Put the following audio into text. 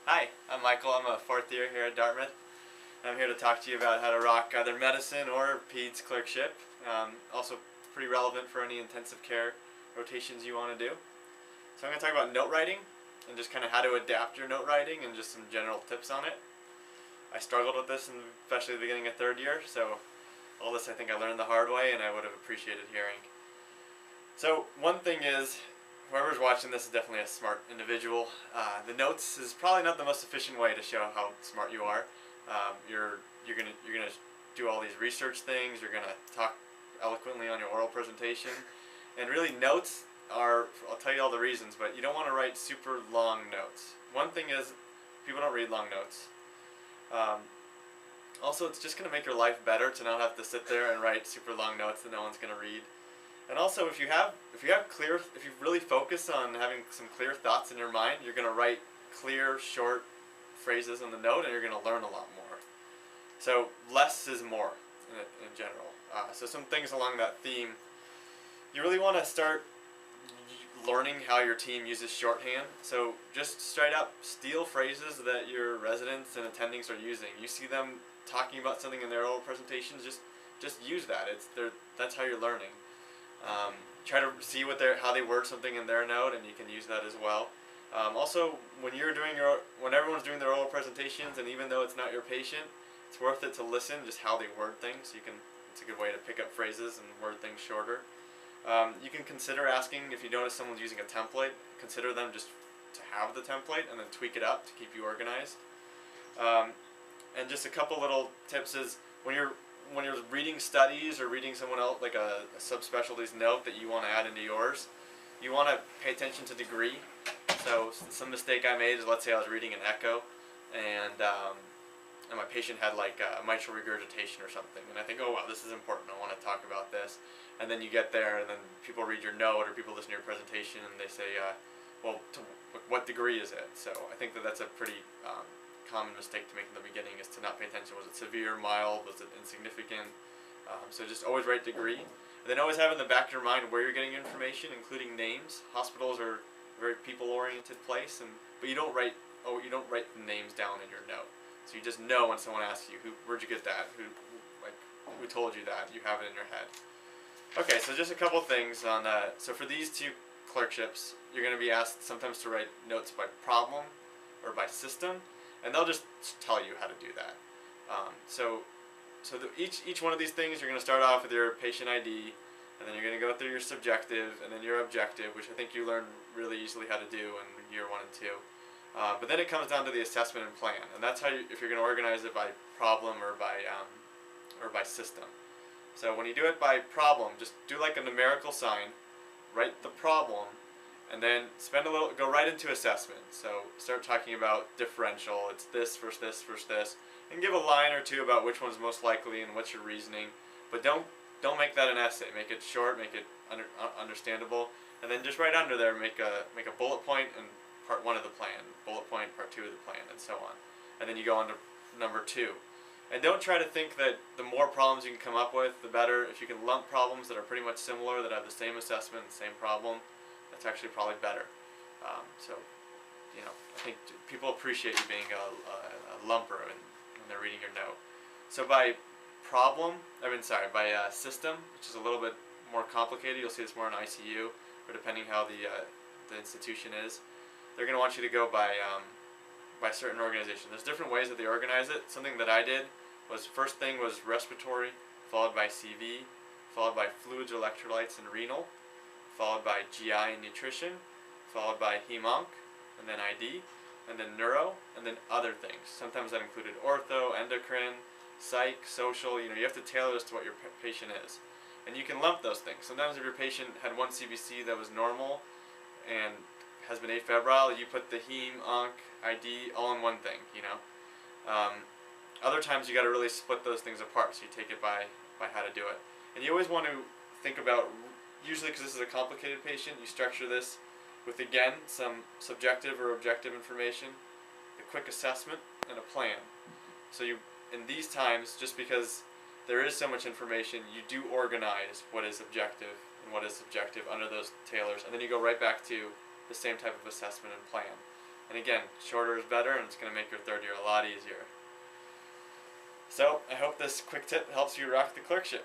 Hi, I'm Michael. I'm a fourth year here at Dartmouth. I'm here to talk to you about how to rock either medicine or peds clerkship. Also pretty relevant for any intensive care rotations you want to do. So I'm going to talk about note writing and just kind of how to adapt your note writing and just some general tips on it. I struggled with this, especially the beginning of third year, so all this I think I learned the hard way and I would have appreciated hearing. So one thing is, whoever's watching this is definitely a smart individual. The notes is probably not the most efficient way to show how smart you are. You're gonna do all these research things. You're gonna talk eloquently on your oral presentation, and really notes are. I'll tell you all the reasons, but you don't want to write super long notes. One thing is, people don't read long notes. Um, Also, it's just gonna make your life better to not have to sit there and write super long notes that no one's gonna read. And also, if you really focus on having some clear thoughts in your mind, you're gonna write clear, short phrases in the note, and you're gonna learn a lot more. So less is more in general. So some things along that theme. You really want to start learning how your team uses shorthand. So just straight up steal phrases that your residents and attendings are using. You see them talking about something in their oral presentations, just use that. That's how you're learning. Try to see how they word something in their note, and you can use that as well. Also, when everyone's doing their oral presentations, and even though it's not your patient, it's worth it to listen just how they word things. It's a good way to pick up phrases and word things shorter. You can consider asking if you notice someone's using a template. Consider them just to have the template, and then tweak it up to keep you organized. And just a couple little tips is when you're reading studies or reading someone else like a subspecialty's note that you want to add into yours, you want to pay attention to degree. So some mistake I made is, let's say I was reading an echo, and my patient had like mitral regurgitation or something, and I think, oh wow, this is important, I want to talk about this. And then you get there, and then people read your note or people listen to your presentation, and they say, what degree is it? So I think that's a pretty common mistake to make in the beginning, is to not pay attention. Was it severe, mild, was it insignificant? So just always write degree. And then always have in the back of your mind where you're getting information, including names. Hospitals are a very people-oriented place, but you don't write the names down in your note. So you just know when someone asks you, where'd you get that? Who told you that? You have it in your head. Okay, so just a couple things on so for these two clerkships, you're going to be asked sometimes to write notes by problem or by system, and they'll just tell you how to do that. Each one of these things, you're going to start off with your patient ID, and then you're going to go through your subjective, and then your objective, which I think you learned really easily how to do in year 1 and 2. But then it comes down to the assessment and plan, and that's how if you're going to organize it by problem or by system. So when you do it by problem, just do like a numerical sign, write the problem, and then go right into assessment. So start talking about differential, it's this versus this versus this, and give a line or two about which one's most likely and what's your reasoning. But don't make that an essay. Make it short, make it understandable, and then just right under there make a bullet point and part 1 of the plan, bullet point part 2 of the plan, and so on. And then you go on to number 2. And don't try to think that the more problems you can come up with, the better. If you can lump problems that are pretty much similar, that have the same assessment, the same problem, that's actually probably better. I think people appreciate you being a lumper when they're reading your note. So by system, which is a little bit more complicated, you'll see this more in ICU, or depending how the institution is, they're going to want you to go by certain organizations. There's different ways that they organize it. Something that I did was, first thing was respiratory, followed by CV, followed by fluids, electrolytes, and renal, followed by GI and nutrition, followed by hem-onc, and then ID, and then neuro, and then other things. Sometimes that included ortho, endocrine, psych, social. You have to tailor this to what your patient is. And you can lump those things. Sometimes if your patient had one CBC that was normal and has been afebrile, you put the heme, onc, ID all in one thing, Other times you got to really split those things apart, so you take it by how to do it. And you always want to think about, usually because this is a complicated patient, you structure this with, again, some subjective or objective information, a quick assessment, and a plan. So in these times, just because there is so much information, you do organize what is objective and what is subjective under those tailors, and then you go right back to the same type of assessment and plan. And again, shorter is better, and it's going to make your third year a lot easier. So I hope this quick tip helps you rock the clerkship.